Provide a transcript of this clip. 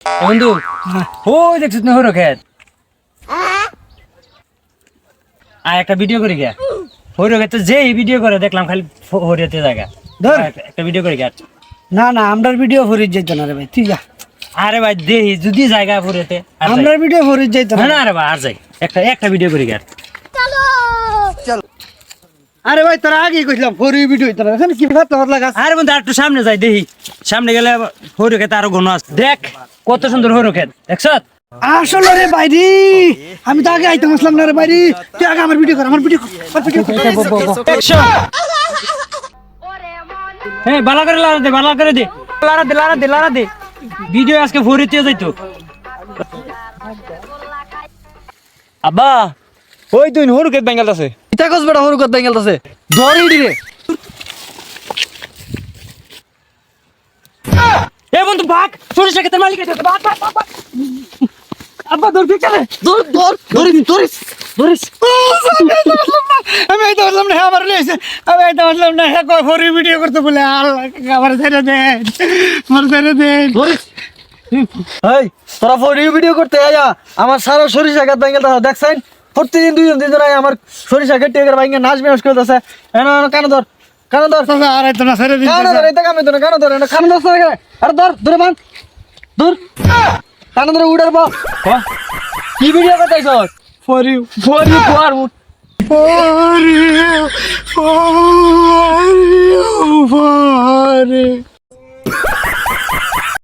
বন্ধু ওই দেখছিস না হরো খেত আর একটা ভিডিও করে গিয়া হরো খেতে যেই ভিডিও করে দেখলাম খালি হরিয়াতে জায়গা ধর একটা ভিডিও করে গিয়া না না আমরার ভিডিও ফরিদ যাইতো না রে ভাই তুই যা আরে ভাই দেহি যদি জায়গা হরিয়াতে আমরার ভিডিও ফরিদ যাইতো না না আরে ভাই আর যাই একটা ভিডিও করে গিয়া আরে ভাই তোরা আগে কইলাম ফরি ভিডিও হইতো না এখন কি ভাত তোর লাগা আরে বন্ধু আর একটু সামনে যাই দেহি সামনে গেলে হরো খেতে আরো ঘন আছে দেখ কত সুন্দর হরো খেত দেখছ আসলে রে বাইরি আমি তো আগে আইতাম আসলাম না রে বাইরি তুই আগে আমার ভিডিও কর আমার ভিডিও হ্যাঁ বালা করে বালা করে দে লারা দে ভিডিও আজকে ভরিতে যাইতো আব্বা ওই তুই হরু কেত বেঙ্গল আছে ইতা কস বড় হরু কেত বেঙ্গল আছে দড়ি দিরে এ বন্ধু ভাগ সরিষা ক্ষেতের মালিক আছে ভাগ আব্বা দড় ঠিক আছে দড়িস আমি আইতাম আসলাম না আমার লইছে আমি আইতাম আসলাম না হ্যাঁ ফরি ভিডিও করতে বলে আল্লাহ আমার ছেড়ে দেন আমার ছেড়ে দেন এই তোরা ফরি ভিডিও করতে আয়া আমার সারা সরিষা কেত বেঙ্গল আছে দেখছেন প্রতিদিন দুইজন আয় আমার সরিষা কেটে করে বাইঙ্গা নাচ বেনাচ করতেছে এনো কানে ধর আর আইতো না ছেড়ে দিন কানে ধর এটা কামে ধর কানে ধর কানে ধর আরে ধর বান ধর কানে ধর উড়ার বা কি ভিডিও করতেছ ফরি ফরি ফর ফরি ফরি ফরি